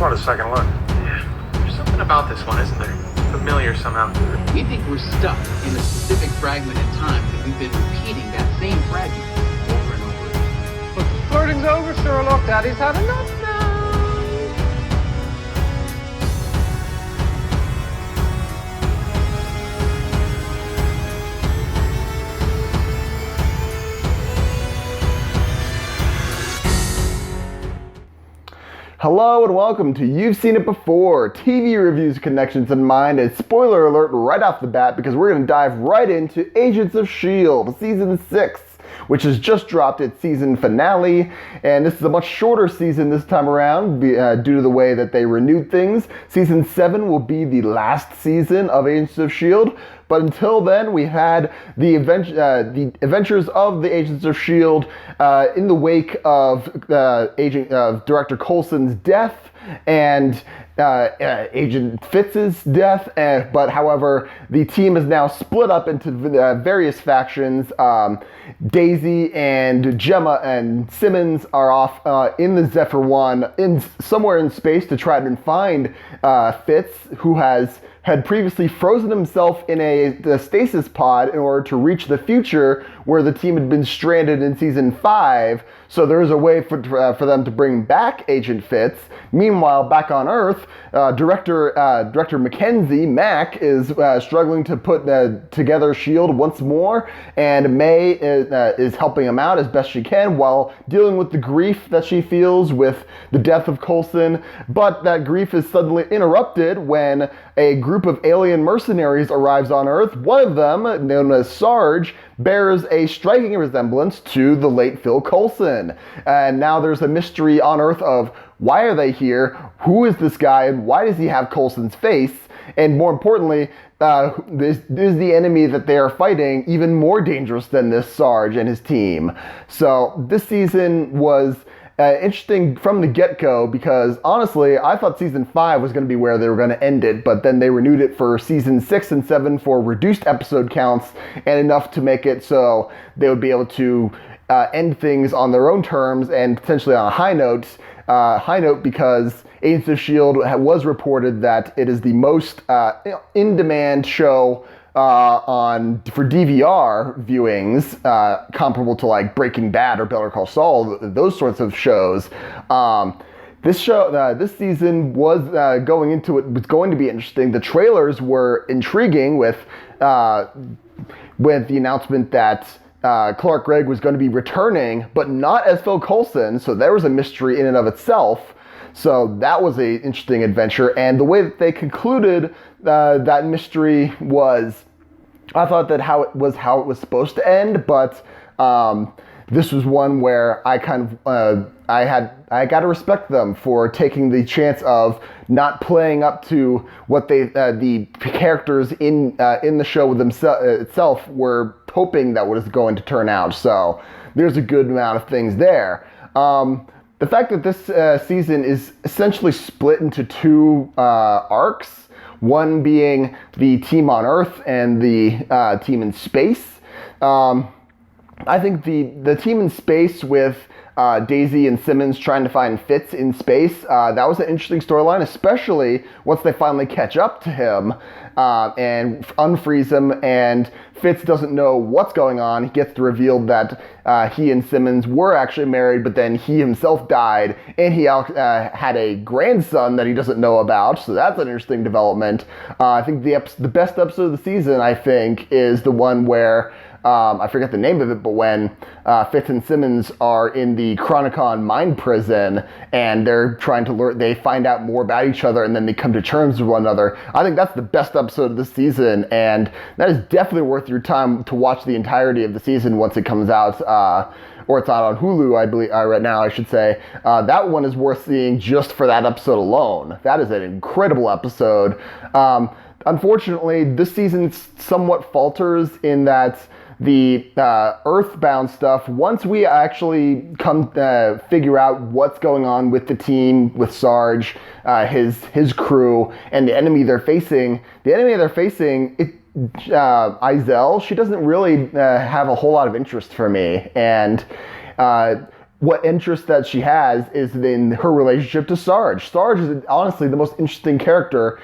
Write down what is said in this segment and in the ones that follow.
want a second look. Yeah, there's something about this one, isn't there? Familiar somehow. We think we're stuck in a specific fragment in time, and we've been repeating that same fragment over and over again. But the flirting's over, Sherlock. Daddy's had enough now. Hello and welcome to You've Seen It Before, TV reviews, connections in mind, and spoiler alert right off the bat because we're going to dive right into Agents of S.H.I.E.L.D. Season 6, which has just dropped its season finale, and this is a much shorter season this time around due to the way that they renewed things. Season 7 will be the last season of Agents of S.H.I.E.L.D., but until then, we had the adventures of the Agents of S.H.I.E.L.D. In the wake of Director Coulson's death and Agent Fitz's death. But however, the team is now split up into various factions. Daisy and Gemma and Simmons are off in the Zephyr 1 somewhere in space to try and find Fitz, who had previously frozen himself in a stasis pod in order to reach the future where the team had been stranded in season 5. So there is a way for them to bring back Agent Fitz. Meanwhile, back on Earth, Director Mackenzie, Mac, is struggling to put together S.H.I.E.L.D. once more, and May is helping him out as best she can while dealing with the grief that she feels with the death of Coulson. But that grief is suddenly interrupted when a group of alien mercenaries arrives on Earth. One of them, known as Sarge, bears a striking resemblance to the late Phil Coulson. And now there's a mystery on Earth of why are they here, who is this guy, and why does he have Coulson's face? And more importantly, is the enemy that they are fighting even more dangerous than this Sarge and his team? So this season was interesting from the get-go because honestly, I thought season 5 was going to be where they were going to end it, but then they renewed it for season 6 and 7 for reduced episode counts and enough to make it so they would be able to end things on their own terms and potentially on a high note because Agents of S.H.I.E.L.D. was reported that it is the most in-demand show for DVR viewings, comparable to like Breaking Bad or Better Call Saul, those sorts of shows. This season was going to be interesting. The trailers were intriguing with the announcement that Clark Gregg was going to be returning, but not as Phil Coulson. So there was a mystery in and of itself. So that was an interesting adventure, and the way that they concluded that mystery was, I thought that how it was supposed to end, but this was one where I got to respect them for taking the chance of not playing up to what the characters in the show itself were hoping that was going to turn out. So there's a good amount of things there. The fact that this season is essentially split into two arcs, one being the team on Earth and the team in space. I think the team in space with Daisy and Simmons trying to find Fitz in space, that was an interesting storyline, especially once they finally catch up to him and unfreeze him, and Fitz doesn't know what's going on. He gets revealed that he and Simmons were actually married, but then he himself died, and he had a grandson that he doesn't know about, so that's an interesting development. I think the best episode of the season, I think, is the one where I forget the name of it, but when Fitz and Simmons are in the Chronicon mind prison and they're trying to learn, they find out more about each other and then they come to terms with one another. I think that's the best episode of the season, and that is definitely worth your time to watch the entirety of the season once it comes out, or it's out on Hulu, I believe, right now, I should say. That one is worth seeing just for that episode alone. That is an incredible episode. Unfortunately, this season somewhat falters in that the Earthbound stuff, once we actually come figure out what's going on with the team, with Sarge, his crew, and the enemy they're facing, Izel, she doesn't really have a whole lot of interest for me. And what interest that she has is in her relationship to Sarge. Sarge is honestly the most interesting character,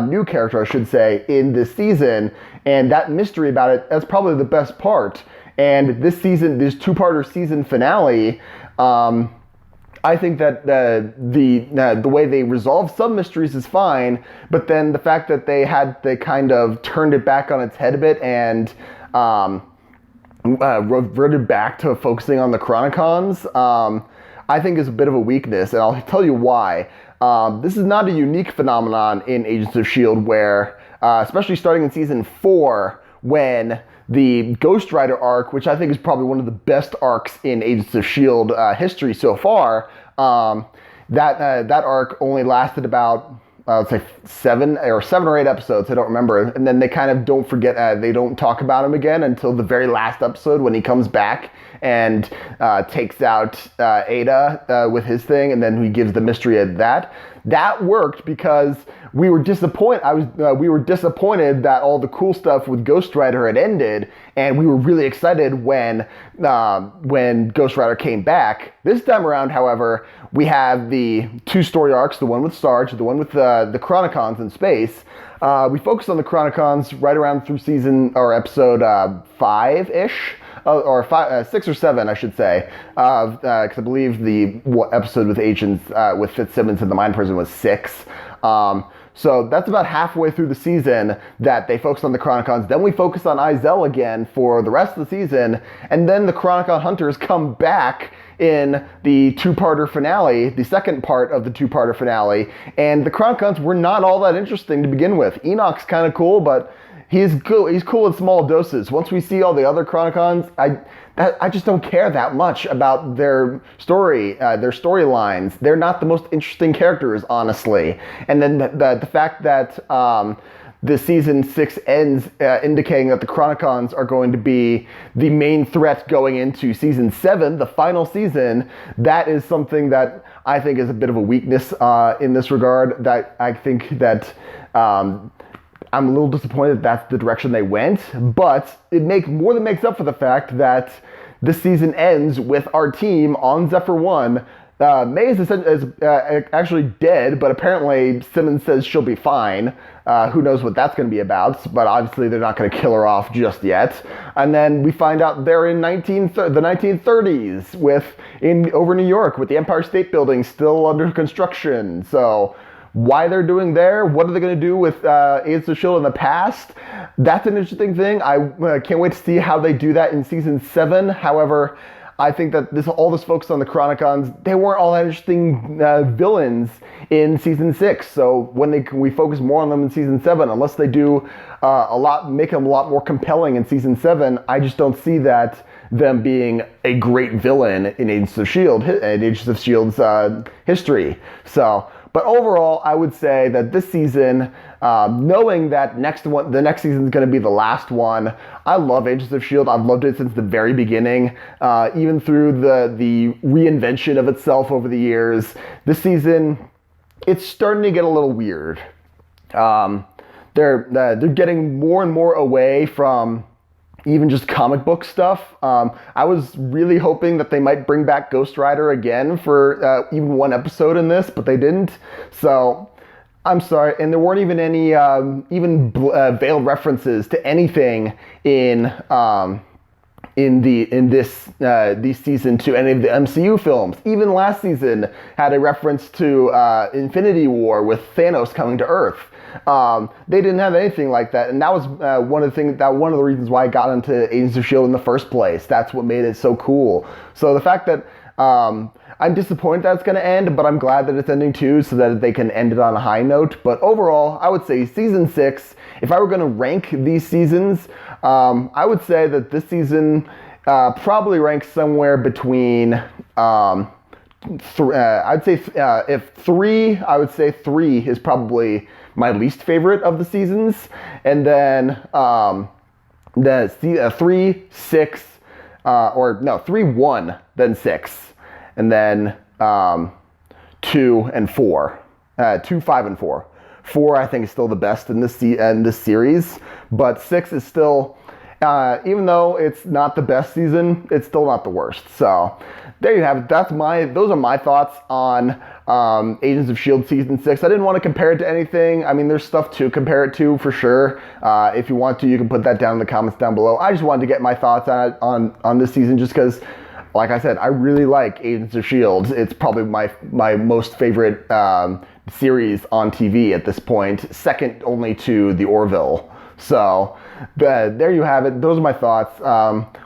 new character I should say, in this season, and that mystery about it, that's probably the best part. And this season, this two-parter season finale, I think that the way they resolve some mysteries is fine, but then the fact that they kind of turned it back on its head a bit and reverted back to focusing on the Chronicons, I think is a bit of a weakness, and I'll tell you why. This is not a unique phenomenon in Agents of S.H.I.E.L.D. where, especially starting in season 4, when the Ghost Rider arc, which I think is probably one of the best arcs in Agents of S.H.I.E.L.D. History so far, that arc only lasted about, let's say 7 or 8 episodes, I don't remember. And then they kind of don't forget, they don't talk about him again until the very last episode when he comes back and takes out Ada with his thing, and then he gives the mystery of that. That worked because we were disappointed. We were disappointed that all the cool stuff with Ghost Rider had ended, and we were really excited when Ghost Rider came back. This time around, however, we have the 2 story arcs: the one with Sarge, the one with the Chronicons in space. We focused on the Chronicons right around through season or episode 5-ish. Or 6 or 7, I should say, because I believe the episode with Agents with Fitzsimmons and the Mind Prison was 6. So that's about halfway through the season that they focus on the Chronicons. Then we focus on Izel again for the rest of the season, and then the Chronicon Hunters come back in the 2-parter finale, the second part of the 2-parter finale, and the Chronicons were not all that interesting to begin with. Enoch's kind of cool, but he's cool in small doses. Once we see all the other Chronicons, I just don't care that much about their story, their storylines. They're not the most interesting characters, honestly. And then the fact that the season 6 ends indicating that the Chronicons are going to be the main threat going into season 7, the final season, that is something that I think is a bit of a weakness in this regard. That I think that I'm a little disappointed that's the direction they went, but it more than makes up for the fact that this season ends with our team on Zephyr 1. May is actually dead, but apparently Simmons says she'll be fine. Who knows what that's going to be about, but obviously they're not going to kill her off just yet. And then we find out they're in the 1930s over New York with the Empire State Building still under construction. So why they're doing there, what are they going to do with Agents of S.H.I.E.L.D. in the past, that's an interesting thing. I can't wait to see how they do that in season 7. However, I think that all this focus on the Chronicons, they weren't all that interesting villains in season 6. So when we focus more on them in season 7, unless they do make them a lot more compelling in season 7, I just don't see that them being a great villain in Agents of S.H.I.E.L.D.'s history. So. But overall, I would say that this season, knowing that the next season is going to be the last one, I love Agents of S.H.I.E.L.D. I've loved it since the very beginning, even through the reinvention of itself over the years. This season, it's starting to get a little weird. They're getting more and more away from even just comic book stuff. I was really hoping that they might bring back Ghost Rider again for even one episode in this, but they didn't. So I'm sorry. And there weren't even any veiled references to anything in this season to any of the MCU films. Even last season had a reference to Infinity War with Thanos coming to Earth. They didn't have anything like that, and that was one of the reasons why I got into Agents of S.H.I.E.L.D. in the first place. That's what made it so cool. So the fact that I'm disappointed that it's going to end, but I'm glad that it's ending too, so that they can end it on a high note. But overall, I would say season 6, if I were going to rank these seasons, I would say that this season probably ranks somewhere between I'd say I would say 3 is probably my least favorite of the seasons, and then 3, 6, 3, 1, then 6, and then 2 and 4, 2, 5, and 4. 4 I think is still the best in this series, but 6 is still Even though it's not the best season, it's still not the worst. So there you have it. Those are my thoughts on Agents of S.H.I.E.L.D. Season 6. I didn't want to compare it to anything. I mean, there's stuff to compare it to for sure. If you want to, you can put that down in the comments down below. I just wanted to get my thoughts on this season just because, like I said, I really like Agents of S.H.I.E.L.D. It's probably my most favorite series on TV at this point, second only to The Orville. So there you have it. Those are my thoughts.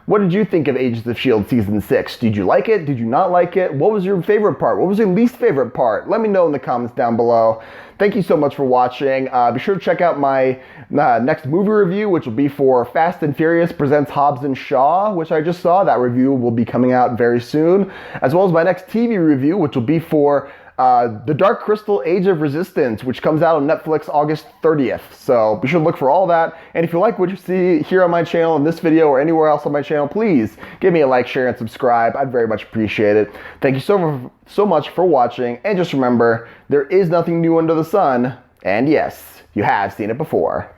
What did you think of Agents of S.H.I.E.L.D. Season 6? Did you like it? Did you not like it? What was your favorite part? What was your least favorite part? Let me know in the comments down below. Thank you so much for watching. Be sure to check out my next movie review, which will be for Fast and Furious Presents Hobbs and Shaw, which I just saw. That review will be coming out very soon, as well as my next TV review, which will be for The Dark Crystal Age of Resistance, which comes out on Netflix August 30th. So be sure to look for all that. And if you like what you see here on my channel, in this video, or anywhere else on my channel, please give me a like, share, and subscribe. I'd very much appreciate it. Thank you so much for watching. And just remember, there is nothing new under the sun. And yes, you have seen it before.